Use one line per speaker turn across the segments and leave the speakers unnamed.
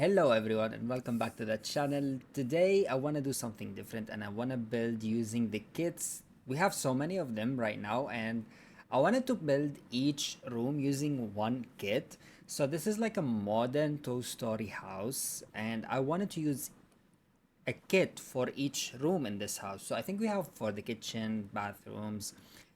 Hello everyone and welcome back to the channel. Today I want to do something different and I want to build using the kits. We have so many of them right now and I wanted to build each room using one kit. So this is like a modern two-story house and I wanted to use a kit for each room in this house. So I think we have for the kitchen, bathrooms,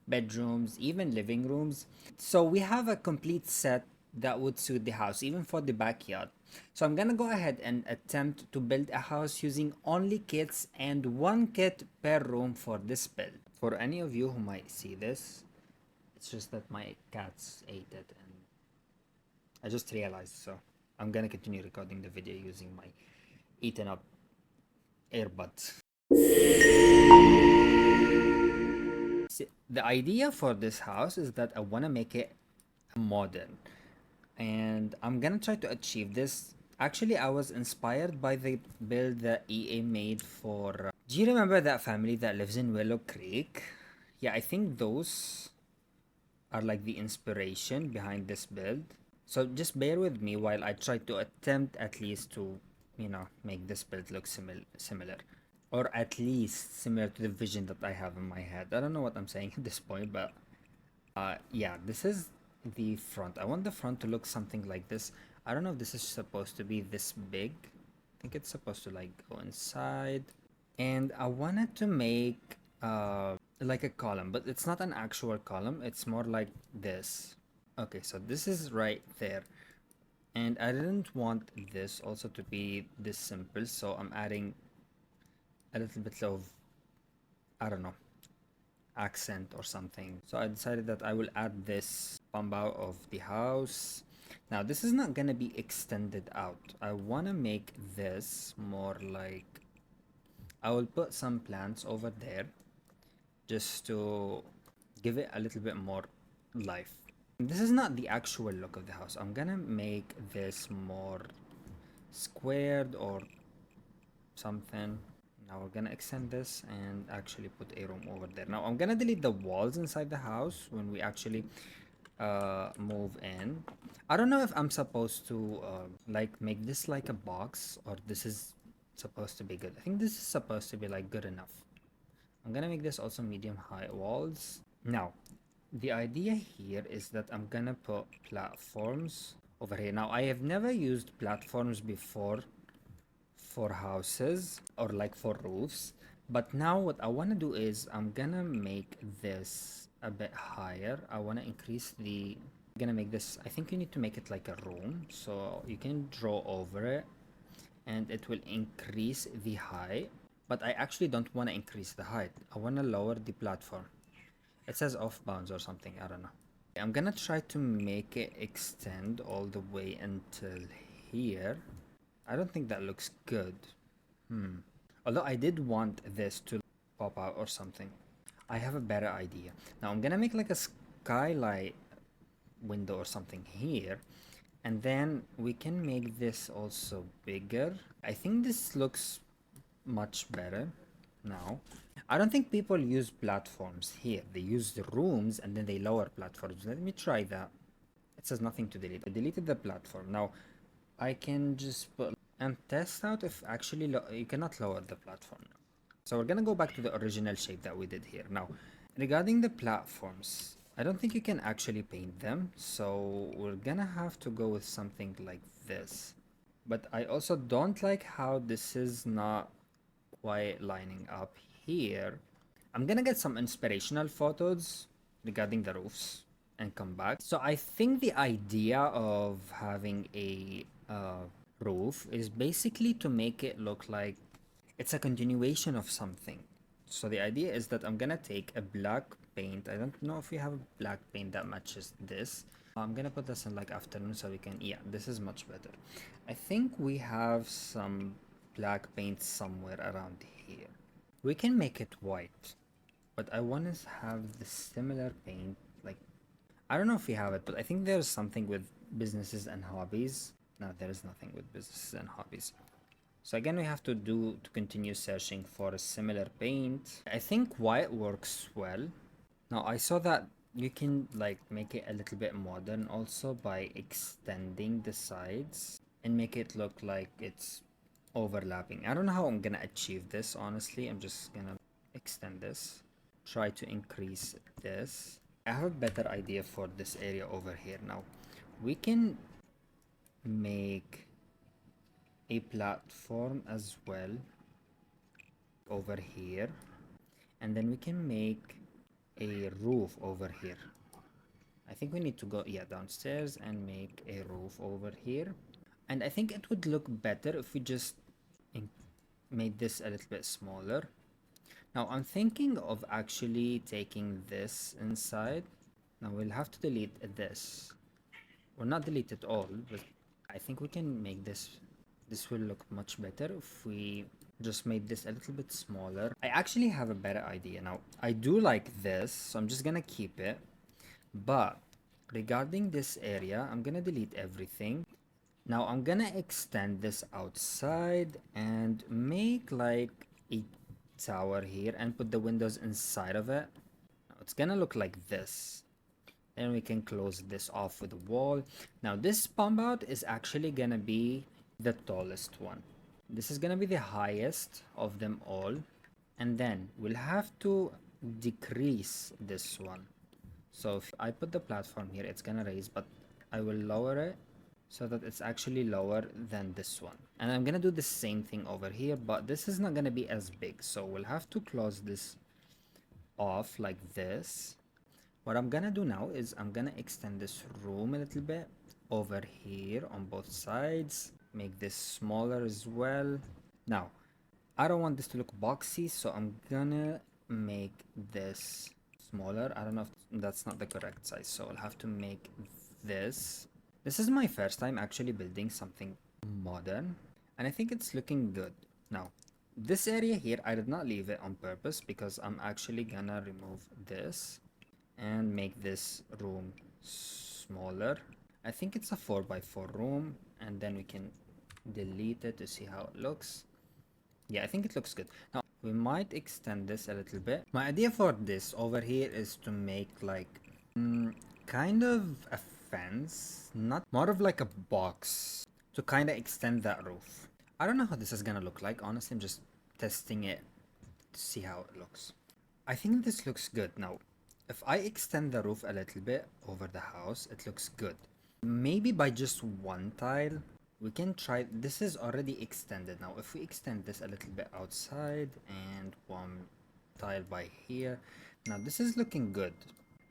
bedrooms, even living rooms. So we have a complete set that would suit the house, even for the backyard. So I'm gonna go ahead and attempt to build a house using only kits and one kit per room for this build. For any of you who might see this, it's just that my cats ate it and I just realized, so I'm gonna continue recording the video using my eaten up earbuds. The idea for this house is that I want to make it modern and I'm gonna try to achieve this. Actually, I was inspired by the build that EA made for do you remember that family that lives in Willow Creek? Yeah, I think those are like the inspiration behind this build. So just bear with me while I try to attempt at least to, make this build look similar. Or at least similar to the vision that I have in my head. I don't know what I'm saying at this point, but yeah, this is the front. I want the front to look something like this. I don't know if this is supposed to be this big. I think it's supposed to like go inside. And I wanted to make like a column, but it's not an actual column. It's more like this. Okay, so this is right there. And I didn't want this also to be this simple, so I'm adding a little bit of, I don't know, accent or something. So I decided that I will add this bamboo of the house. Now this is not gonna be extended out. I wanna make this more like, I will put some plants over there just to give it a little bit more life. This is not the actual look of the house. I'm gonna make this more squared or something. Now we're gonna extend this and actually put a room over there. Now I'm gonna delete the walls inside the house when we actually move in. I don't know if I'm supposed to like make this like a box or this is supposed to be good. I think this is supposed to be like good enough. I'm gonna make this also medium height walls. Now the idea here is that I'm gonna put platforms over here. Now I have never used platforms before for houses or like for roofs, but now what I want to do is I'm gonna make this a bit higher. I want to increase the, I'm gonna make this, I think you need to make it like a room, so you can draw over it and it will increase the height, but I actually don't want to increase the height. I want to lower the platform. It says off bounds or something, I don't know. I'm gonna try to make it extend all the way until here. I don't think that looks good. Although I did want this to pop out or something. I have a better idea. Now I'm gonna make like a skylight window or something here. And then we can make this also bigger. I think this looks much better now. I don't think people use platforms here. They use the rooms and then they lower platforms. Let me try that. It says nothing to delete. I deleted the platform. Now I can just put and test out if actually you cannot lower the platform. So we're gonna go back to the original shape that we did here. Now, regarding the platforms, I don't think you can actually paint them. So we're gonna have to go with something like this. But I also don't like how this is not quite lining up here. I'm gonna get some inspirational photos regarding the roofs and come back. So I think the idea of having a roof is basically to make it look like it's a continuation of something. So the idea is that I'm gonna take a black paint. I don't know if we have a black paint that matches this. I'm gonna put this in like afternoon so we can, yeah, this is much better. I think we have some black paint somewhere around here. We can make it white, but I want to have the similar paint. Like, I don't know if we have it, but I think there's something with businesses and hobbies. No, there is nothing with businesses and hobbies. So again, we have to continue searching for a similar paint. I think white works well. Now I saw that you can like make it a little bit modern also by extending the sides. and make it look like it's overlapping. I don't know how I'm gonna achieve this, honestly. I'm just gonna extend this, try to increase this. I have a better idea for this area over here. Now we can make a platform as well over here, and then we can make a roof over here. I think we need to go, yeah, downstairs and make a roof over here. And I think it would look better if we just made this a little bit smaller. Now I'm thinking of actually taking this inside. Now we'll have to delete this. Well, not delete it all, but I think we can make this will look much better if we just made this a little bit smaller. I actually have a better idea now. I do like this, so I'm just gonna keep it. But regarding this area, I'm gonna delete everything. Now I'm gonna extend this outside and make like a tower here and put the windows inside of it. Now it's gonna look like this. Then we can close this off with a wall. Now this pump out is actually gonna be the tallest one. This is gonna be the highest of them all. And then we'll have to decrease this one. So if I put the platform here, it's gonna raise, but I will lower it so that it's actually lower than this one. And I'm gonna do the same thing over here, but this is not gonna be as big. So we'll have to close this off like this. What I'm gonna do now is I'm gonna extend this room a little bit over here on both sides. Make this smaller as well. Now, I don't want this to look boxy, so I'm gonna make this smaller. I don't know if that's not the correct size, so I'll have to make this. This is my first time actually building something modern, and I think it's looking good. Now, this area here, I did not leave it on purpose because I'm actually gonna remove this and make this room smaller. I think it's a 4x4 room, and then we can delete it to see how it looks. Yeah, I think it looks good. Now, we might extend this a little bit. My idea for this over here is to make like kind of a fence, not more of like a box to kind of extend that roof. I don't know how this is gonna look like. Honestly, I'm just testing it to see how it looks. I think this looks good. Now, if I extend the roof a little bit over the house, it looks good. Maybe by just one tile, we can try. This is already extended. Now if we extend this a little bit outside and one tile by here, now this is looking good.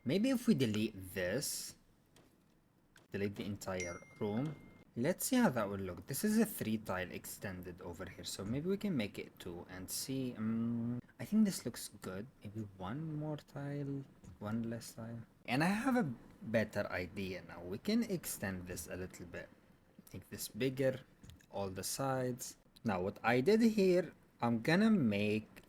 Maybe if we delete this, delete the entire room, let's see how that would look. This is a 3 tile extended over here, so maybe we can make it 2 and see. I think this looks good. Maybe one more tile, one less tile. And I have a better idea now. We can extend this a little bit, make this bigger, all the sides. Now what I did here, I'm gonna make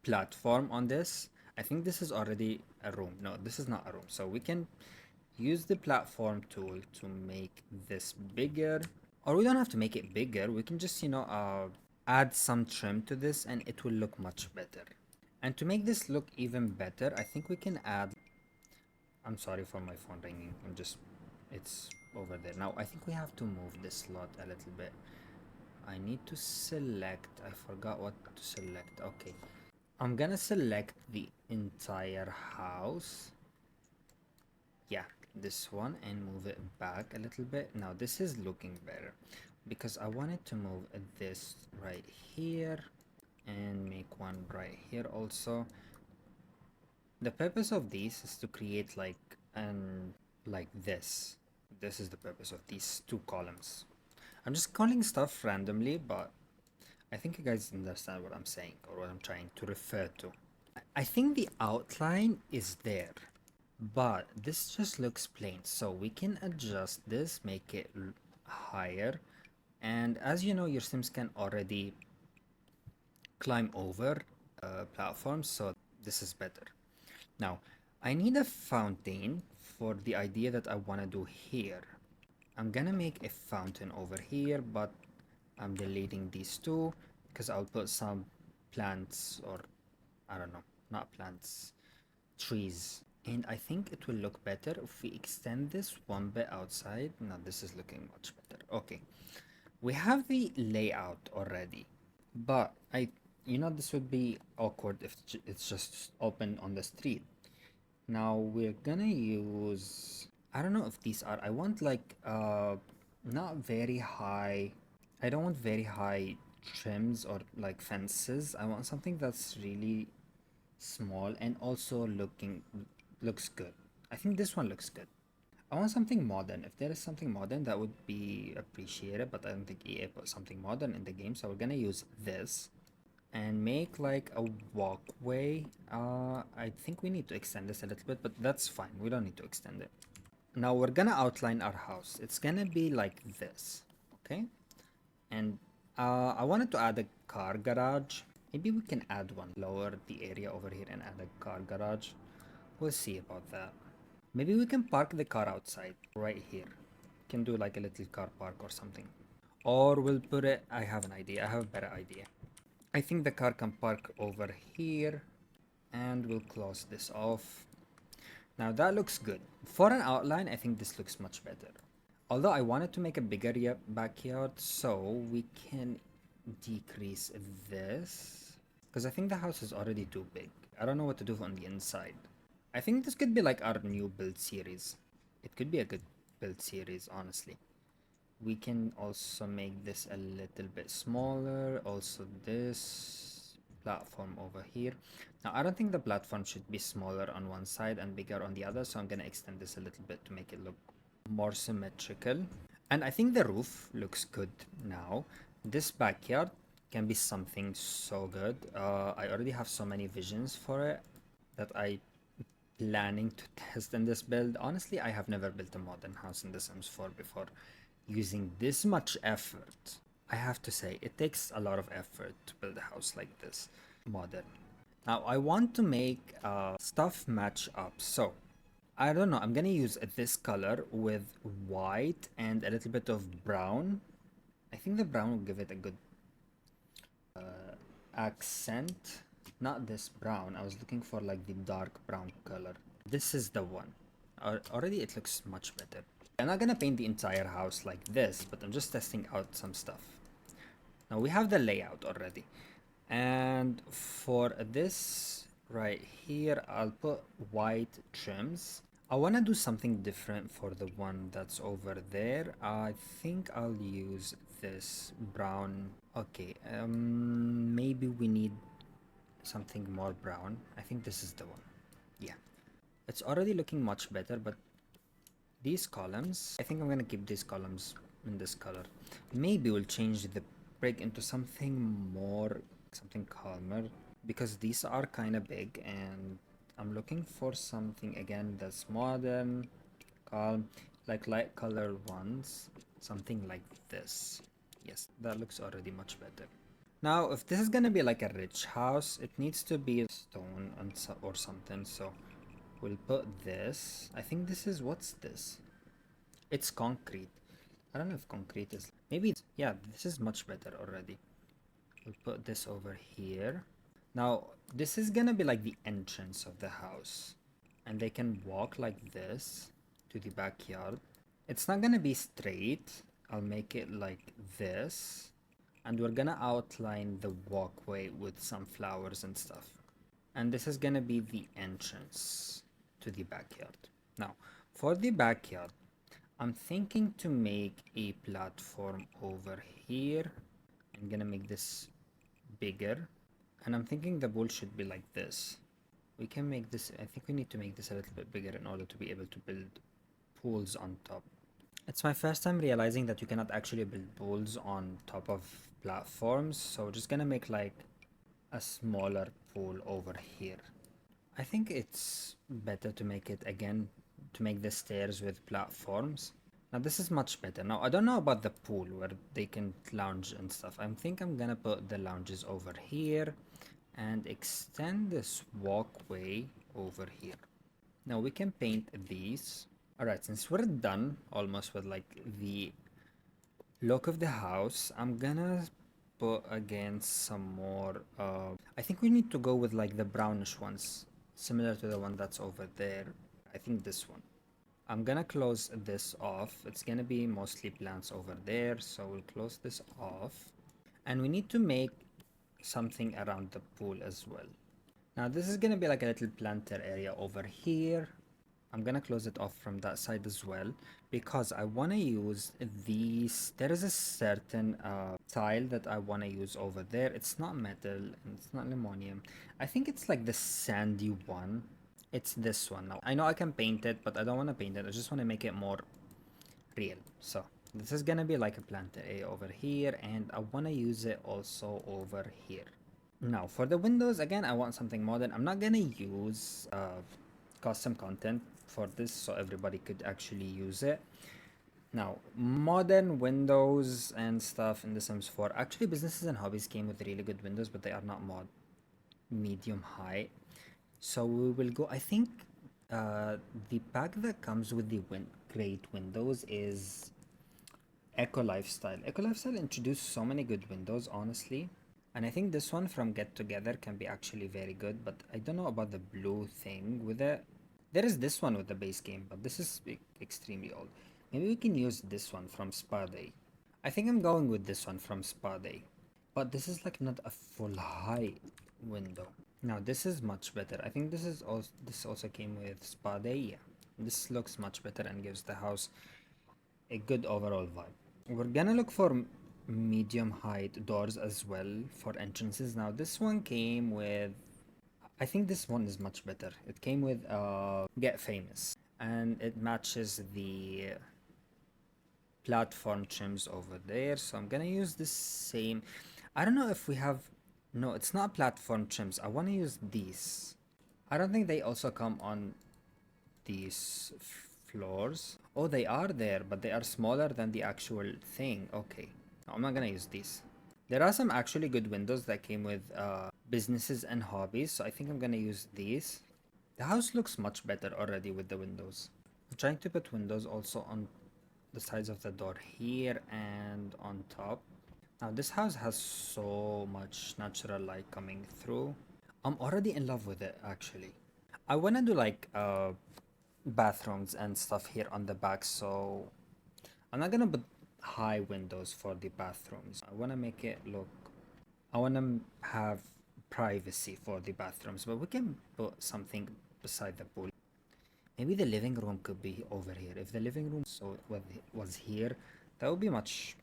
platform on this. I think this is already a room. No, this is not a room. So we can use the platform tool to make this bigger, or we don't have to make it bigger. We can just, add some trim to this and it will look much better. And to make this look even better, I think we can add, I'm sorry for my phone ringing. It's over there. Now I think we have to move this slot a little bit. I need to select, I forgot what to select. Okay, I'm gonna select the entire house. Yeah, this one, and move it back a little bit. Now this is looking better because I wanted to move this right here and make one right here also. The purpose of these is to create like this. This is the purpose of these 2 columns. I'm just calling stuff randomly, but I think you guys understand what I'm saying or what I'm trying to refer to. I think the outline is there, but this just looks plain. So we can adjust this, make it higher. And as you know, your Sims can already climb over platforms, so this is better. Now, I need a fountain for the idea that I want to do here. I'm gonna make a fountain over here, but I'm deleting these 2 because I'll put some plants, or I don't know, not plants, trees And I think it will look better if we extend this one bit outside. Now this is looking much better. Okay, we have the layout already, but this would be awkward if it's just open on the street. Now we're gonna use, I don't know if these are, I want like not very high, I don't want very high trims or like fences. I want something that's really small and also looks good. I think this one looks good. I want something modern. If there is something modern, that would be appreciated, but I don't think EA put something modern in the game, so we're gonna use this and make like a walkway. I think we need to extend this a little bit, but that's fine. We don't need to extend it. Now we're gonna outline our house. It's gonna be like this, okay? And I wanted to add a car garage. Maybe we can add one, lower the area over here and add a car garage. We'll see about that. Maybe we can park the car outside right here. Can do like a little car park or something. Or we'll put it, I have an idea. I have a better idea. I think the car can park over here and we'll close this off. Now that looks good. For an outline, I think this looks much better. Although I wanted to make a bigger backyard, so we can decrease this. Because I think the house is already too big. I don't know what to do on the inside. I think this could be like our new build series. It could be a good build series, honestly. We can also make this a little bit smaller. Also this platform over here. Now I don't think the platform should be smaller on one side and bigger on the other, so I'm gonna extend this a little bit to make it look more symmetrical. And I think the roof looks good now. This backyard can be something so good. I already have so many visions for it that I planning to test in this build. Honestly, I have never built a modern house in The Sims 4 before using this much effort. I have to say, it takes a lot of effort to build a house like this, modern. Now, I want to make stuff match up. So, I don't know, I'm gonna use this color with white and a little bit of brown. I think the brown will give it a good accent. Not this brown, I was looking for like the dark brown color. This is the one. Already it looks much better. I'm not gonna paint the entire house like this, but I'm just testing out some stuff. Now we have the layout already. And for this right here, I'll put white trims. I want to do something different for the one that's over there. I think I'll use this brown. Okay, maybe we need something more brown. I think this is the one. Yeah, it's already looking much better, but these columns, I think I'm gonna keep these columns in this color. Maybe we'll change the brick into something more, something calmer, because these are kind of big and I'm looking for something again that's modern, calm, like light color ones, something like this. Yes, that looks already much better. Now, if this is gonna be like a rich house, it needs to be stone or something, so we'll put this. I think this is, what's this? It's concrete. I don't know if concrete is, maybe it's, yeah, this is much better already. We'll put this over here. Now, this is gonna be like the entrance of the house. And they can walk like this to the backyard. It's not gonna be straight. I'll make it like this. And we're gonna outline the walkway with some flowers and stuff. And this is gonna be the entrance to the backyard. Now, for the backyard, I'm thinking to make a platform over here. I'm gonna make this bigger. And I'm thinking the pool should be like this. We can make this, I think we need to make this a little bit bigger in order to be able to build pools on top. It's my first time realizing that you cannot actually build pools on top of platforms, so we're just gonna make like a smaller pool over here. I think it's better to make it again, to make the stairs with platforms. Now this is much better. Now I don't know about the pool where they can lounge and stuff. I think I'm gonna put the lounges over here and extend this walkway over here. Now we can paint these. Alright, since we're done almost with like the look of the house, I'm gonna put again some more I think we need to go with like the brownish ones similar to the one that's over there. I think this one. I'm gonna close this off. It's gonna be mostly plants over there, so we'll close this off. And we need to make something around the pool as well. Now this is gonna be like a little planter area over here. I'm gonna close it off from that side as well because I want to use these. There is a certain tile that I want to use over there. It's not metal and it's not aluminum. I think it's like the sandy one. It's this one. Now I know I can paint it, but I don't want to paint it. I just want to make it more real. So this is gonna be like a planter area over here, and I want to use it also over here. Now for the windows, again, I want something modern. I'm not gonna use custom content for this so everybody could actually use it. Now, modern windows and stuff in The Sims 4. Actually, businesses and hobbies came with really good windows, but they are not medium high. So we will go. I think the pack that comes with the great windows is Eco Lifestyle. Eco Lifestyle introduced so many good windows, honestly. And I think this one from Get Together can be actually very good, but I don't know about the blue thing with it. There is this one with the base game, but this is extremely old. Maybe we can use this one from Spa Day. I think I'm going with this one from Spa Day. But this is like not a full height window. Now this is much better. I think this also came with Spa Day. Yeah. This looks much better and gives the house a good overall vibe. We're gonna look for medium height doors as well for entrances. Now this one came with, I think this one is much better. It came with Get Famous, and it matches the platform trims over there. So I'm gonna use the same. I don't know if we have, no, it's not platform trims. I want to use these. I don't think they also come on these floors. Oh, they are there, but they are smaller than the actual thing. Okay, no, I'm not gonna use these. There are some actually good windows that came with businesses and hobbies, so I think I'm gonna use these. The house looks much better already with the windows. I'm trying to put windows also on the sides of the door here and on top. Now this house has so much natural light coming through. I'm already in love with it actually. I wanna do like bathrooms and stuff here on the back, so I'm not gonna put high windows for the bathrooms. I wanna make it look, I wanna have privacy for the bathrooms, but we can put something beside the pool. Maybe the living room could be over here. If the living room was here, that would be much,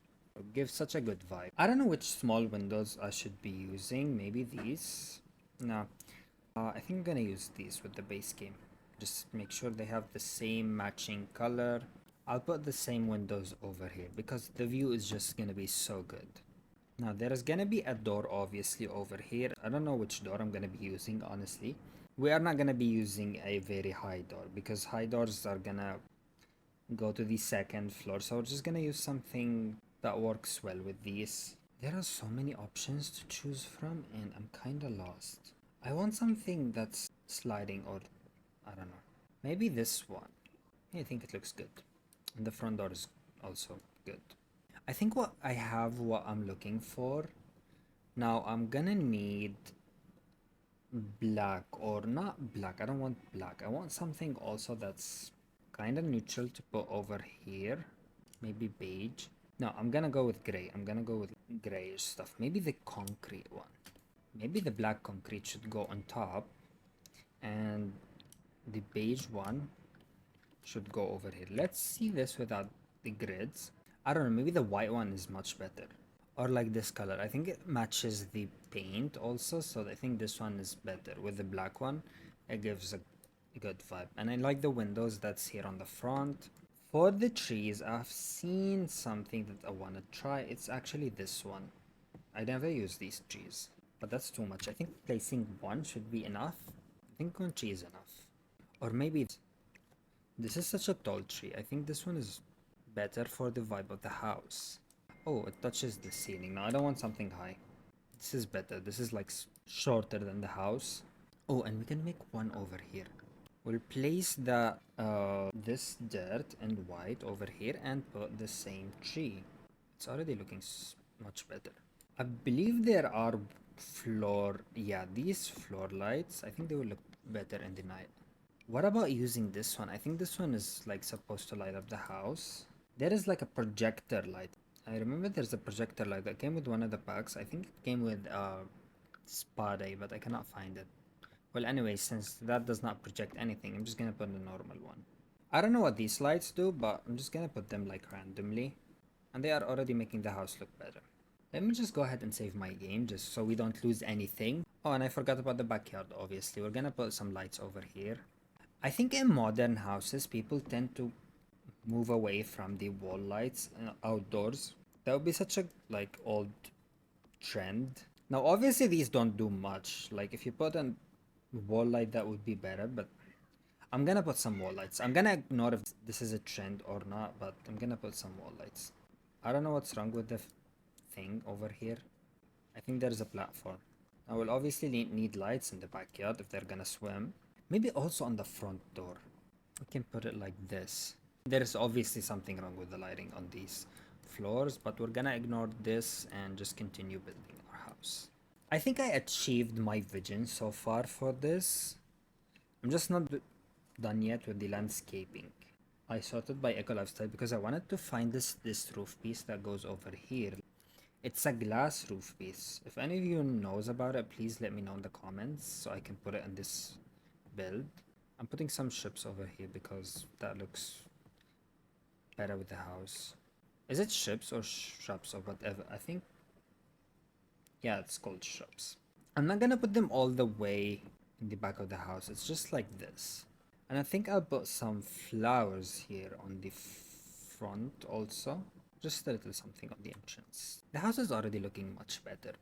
give such a good vibe. I don't know which small windows I should be using. Maybe these. No, I think I'm gonna use these with the base game. Just make sure they have the same matching color. I'll put the same windows over here because the view is just gonna be so good. Now there is gonna be a door obviously over here. I don't know which door I'm gonna be using, honestly. We are not gonna be using a very high door because high doors are gonna go to the second floor. So we're just gonna use something that works well with these. There are so many options to choose from and I'm kinda lost. I want something that's sliding, or I don't know. Maybe this one. I think it looks good. And the front door is also good. I think what I'm looking for. Now I'm gonna need black, or not black. I don't want black. I want something also that's kind of neutral to put over here. Maybe beige. No, I'm gonna go with gray. I'm gonna go with grayish stuff. Maybe the concrete one. Maybe the black concrete should go on top, and the beige one should go over here. Let's see this without the grids. I don't know, maybe the white one is much better. Or like this color. I think it matches the paint also, so I think this one is better. With the black one, it gives a good vibe. And I like the windows that's here on the front. For the trees, I've seen something that I want to try. It's actually this one. I never use these trees, but that's too much. I think placing one should be enough. I think one tree is enough. Or maybe this is such a tall tree. I think this one is better for the vibe of the house. Oh, it touches the ceiling. Now I don't want something high. This is better. This is like shorter than the house. Oh, and we can make one over here. We'll place the this dirt and white over here and put the same tree. It's already looking much better. I believe there are these floor lights. I think they will look better in the night. What about using this one? I think this one is like supposed to light up the house. There is like a projector light. I remember there's a projector light that came with one of the packs. I think it came with spa day, but I cannot find it. Well, anyway, since that does not project anything, I'm just gonna put a normal one. I don't know what these lights do, but I'm just gonna put them like randomly. And they are already making the house look better. Let me just go ahead and save my game just so we don't lose anything. Oh, and I forgot about the backyard, obviously. We're gonna put some lights over here. I think in modern houses, people tend to move away from the wall lights outdoors. That would be such a like old trend. Now, obviously, these don't do much. Like if you put a wall light, that would be better. But I'm gonna put some wall lights. I'm gonna ignore if this is a trend or not, but I'm gonna put some wall lights. I don't know what's wrong with the thing over here. I think there's a platform. I will obviously need lights in the backyard if they're gonna swim. Maybe also on the front door. We can put it like this. There is obviously something wrong with the lighting on these floors, but we're gonna ignore this and just continue building our house. I think I achieved my vision so far for this. I'm just not done yet with the landscaping. I sorted by eco lifestyle because I wanted to find this roof piece that goes over here. It's a glass roof piece. If any of you knows about it, please let me know in the comments so I can put it in this build. I'm putting some ships over here because that looks better with the house. Is it ships or shrubs or whatever? I think, yeah, it's called shrubs. I'm not gonna put them all the way in the back of the house. It's just like this. And I think I'll put some flowers here on the front also. Just a little something on the entrance. The house is already looking much better.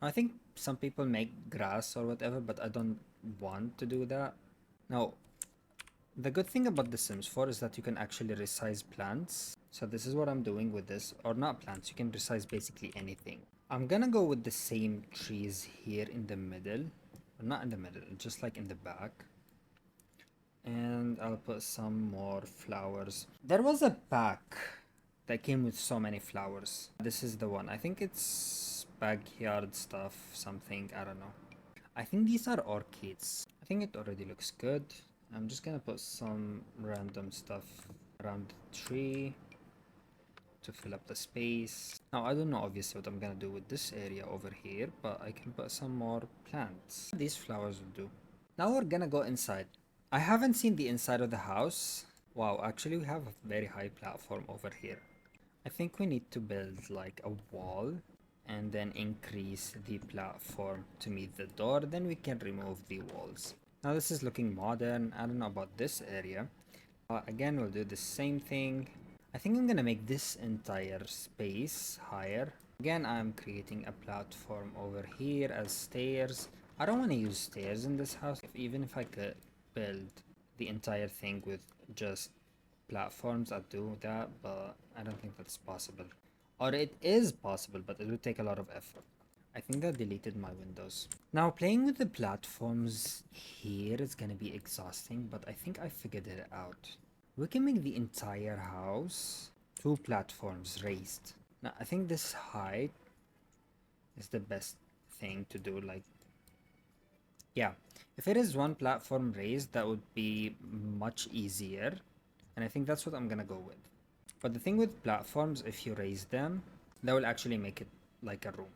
I think some people make grass or whatever, but I don't want to do that. Now, the good thing about The Sims 4 is that you can actually resize plants. So this is what I'm doing with this, or not plants, you can resize basically anything. I'm gonna go with the same trees here in the middle, or not in the middle, just like in the back. And I'll put some more flowers. There was a pack that came with so many flowers. This is the one. I think it's backyard stuff, something, I don't know. I think these are orchids. I think it already looks good. I'm just gonna put some random stuff around the tree to fill up the space. Now I don't know obviously what I'm gonna do with this area over here, but I can put some more plants. These flowers will do. Now we're gonna go inside. I haven't seen the inside of the house. Wow, actually we have a very high platform over here. I think we need to build like a wall and then increase the platform to meet the door, then we can remove the walls. Now this is looking modern. I don't know about this area. Again, we'll do the same thing. I think I'm gonna make this entire space higher. Again, I'm creating a platform over here as stairs. I don't want to use stairs in this house. Even if I could build the entire thing with just platforms, I'd do that, but I don't think that's possible. Or it is possible, but it would take a lot of effort. I think I deleted my windows. Now playing with the platforms here is gonna be exhausting, but I think I figured it out. We can make the entire house 2 platforms raised. Now I think this height is the best thing to do. Like, yeah, if it is 1 platform raised, that would be much easier. And I think that's what I'm gonna go with. But the thing with platforms, if you raise them, that will actually make it like a room.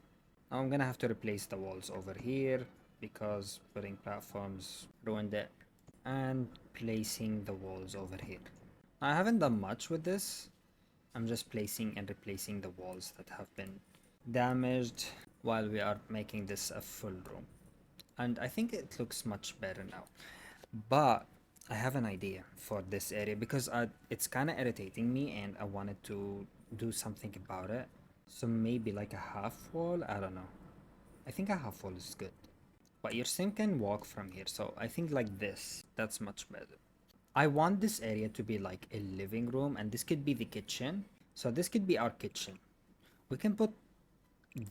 Now I'm gonna have to replace the walls over here because putting platforms ruined it, and placing the walls over here. I haven't done much with this. I'm just placing and replacing the walls that have been damaged while we are making this a full room. And I think it looks much better now. But I have an idea for this area because it's kind of irritating me and I wanted to do something about it. So maybe like a half wall, I don't know. I think a half wall is good. But your sim can walk from here, so I think like this, that's much better. I want this area to be like a living room and this could be the kitchen. So this could be our kitchen. We can put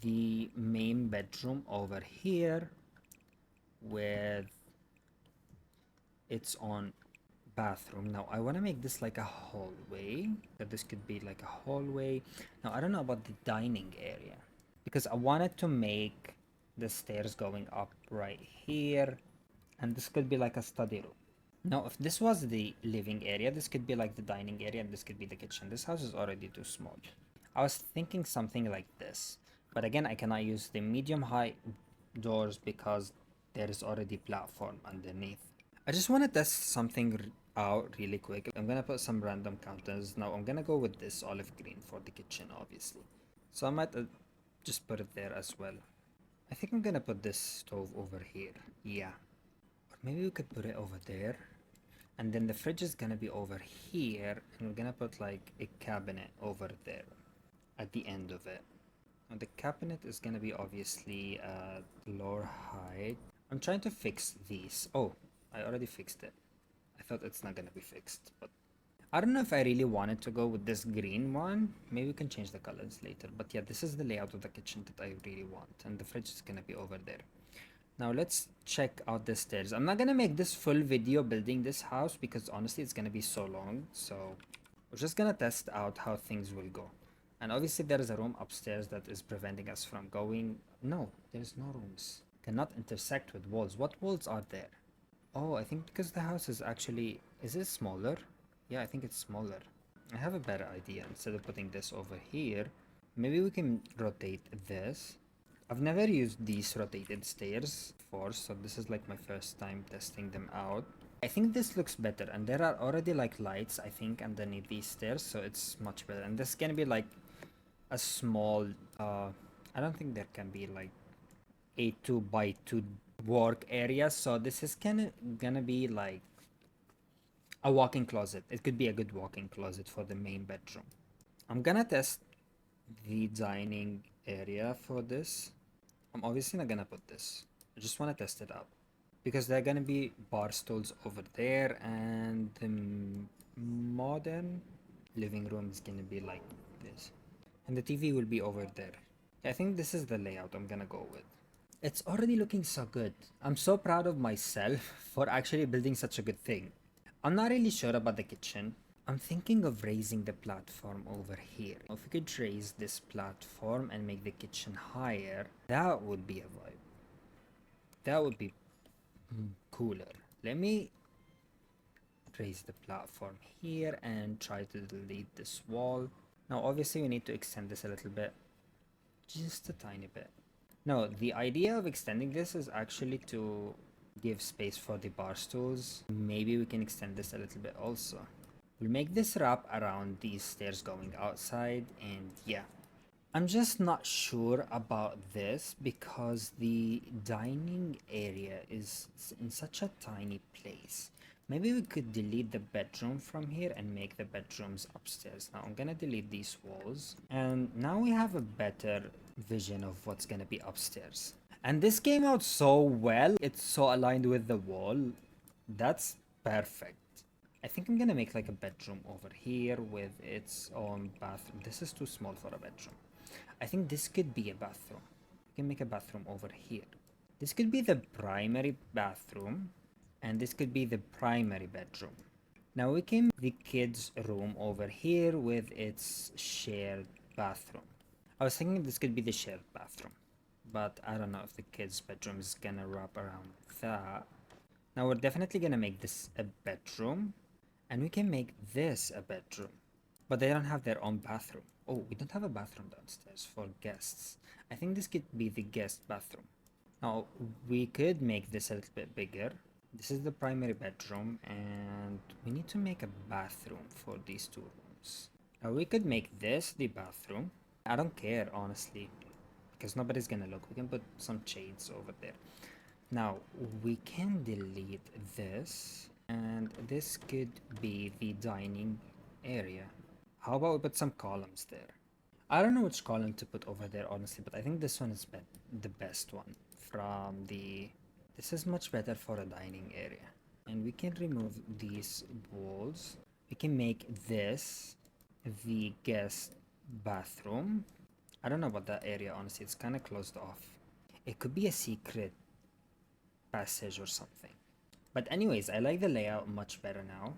the main bedroom over here with its own bathroom. Now I want to make this like a hallway. So this could be like a hallway. Now I don't know about the dining area because I wanted to make the stairs going up right here And this could be like a study room. Now, if this was the living area, this could be like the dining area, and this could be the kitchen. This house is already too small. I was thinking something like this, but again, I cannot use the medium height doors because there is already platform underneath. I just want to test something out really quick. I'm gonna put some random counters. Now I'm gonna go with this olive green for the kitchen, obviously. So I might just put it there as well. I think I'm gonna put this stove over here. Yeah. Or maybe we could put it over there. And then the fridge is gonna be over here. And we're gonna put like a cabinet over there at the end of it. Now the cabinet is gonna be obviously lower height. I'm trying to fix these. Oh, I already fixed it. I thought it's not gonna be fixed, but I don't know if I really wanted to go with this green one. Maybe we can change the colors later. But yeah, this is the layout of the kitchen that I really want. And the fridge is gonna be over there. Now let's check out the stairs. I'm not gonna make this full video building this house because honestly it's gonna be so long. So we're just gonna test out how things will go. And obviously there is a room upstairs that is preventing us from going. No, there's no rooms. Cannot intersect with walls. What walls are there? Oh, I think because the house is actually... Is it smaller? Yeah, I think it's smaller. I have a better idea. Instead of putting this over here, maybe we can rotate this. I've never used these rotated stairs before, so this is like my first time testing them out. I think this looks better, and there are already like lights, I think, underneath these stairs, so it's much better. And this is gonna be like a small, I don't think there can be like a 2x2 work area, so this is gonna be like a walk-in closet. It could be a good walk-in closet for the main bedroom. I'm gonna test the dining area for this. I'm obviously not gonna put this. I just want to test it out because there are gonna be bar stools over there, and the modern living room is gonna be like this, and the TV will be over there. I think this is the layout I'm gonna go with. It's already looking so good. I'm so proud of myself for actually building such a good thing. I'm not really sure about the kitchen. I'm thinking of raising the platform over here. If we could raise this platform and make the kitchen higher, that would be a vibe. That would be cooler. Let me raise the platform here and try to delete this wall. Now obviously we need to extend this a little bit. Just a tiny bit. No, the idea of extending this is actually to give space for the bar stools. Maybe we can extend this a little bit also. We'll make this wrap around these stairs going outside, and yeah. I'm just not sure about this because the dining area is in such a tiny place. Maybe we could delete the bedroom from here and make the bedrooms upstairs. Now I'm gonna delete these walls, and now we have a better vision of what's gonna be upstairs. And this came out so well. It's so aligned with the wall. That's perfect. I think I'm gonna make like a bedroom over here with its own bathroom. This is too small for a bedroom. I think this could be a bathroom. We can make a bathroom over here. This could be the primary bathroom, and this could be the primary bedroom. Now we can make the kids' room over here with its shared bathroom. I was thinking this could be the shared bathroom, but I don't know if the kids' bedroom is gonna wrap around that. Now we're definitely gonna make this a bedroom, and we can make this a bedroom, but they don't have their own bathroom. Oh, we don't have a bathroom downstairs for guests. I think this could be the guest bathroom. Now we could make this a little bit bigger. This is the primary bedroom, and we need to make a bathroom for these two rooms. Now we could make this the bathroom. I don't care, honestly, because nobody's gonna look. We can put some shades over there. Now we can delete this, and this could be the dining area. How about we put some columns there? I don't know which column to put over there, honestly, but I think this one is the best one from the... This is much better for a dining area. And we can remove these walls. We can make this the guest bathroom. I don't know about that area, honestly. It's kind of closed off. It could be a secret passage or something. But anyways, I like the layout much better now.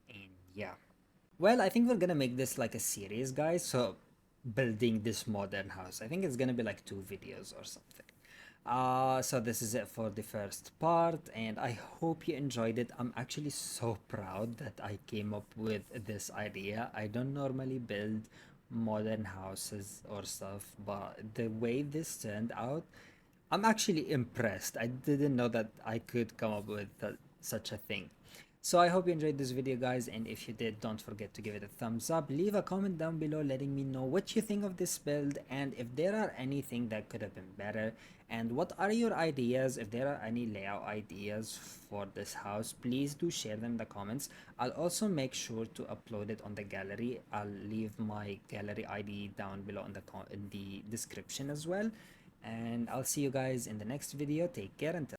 And yeah. Well, I think we're gonna make this like a series, guys. So building this modern house. I think it's gonna be like 2 videos or something. So this is it for the first part, and I hope you enjoyed it. I'm actually so proud that I came up with this idea. I don't normally build modern houses or stuff, but the way this turned out, I'm actually impressed. I didn't know that I could come up with such a thing. So I hope you enjoyed this video, guys, and if you did, don't forget to give it a thumbs up. Leave a comment down below letting me know what you think of this build and if there are anything that could have been better, and what are your ideas. If there are any layout ideas for this house, please do share them in the comments. I'll also make sure to upload it on the gallery. I'll leave my gallery ID down below in the description as well, and I'll see you guys in the next video. Take care until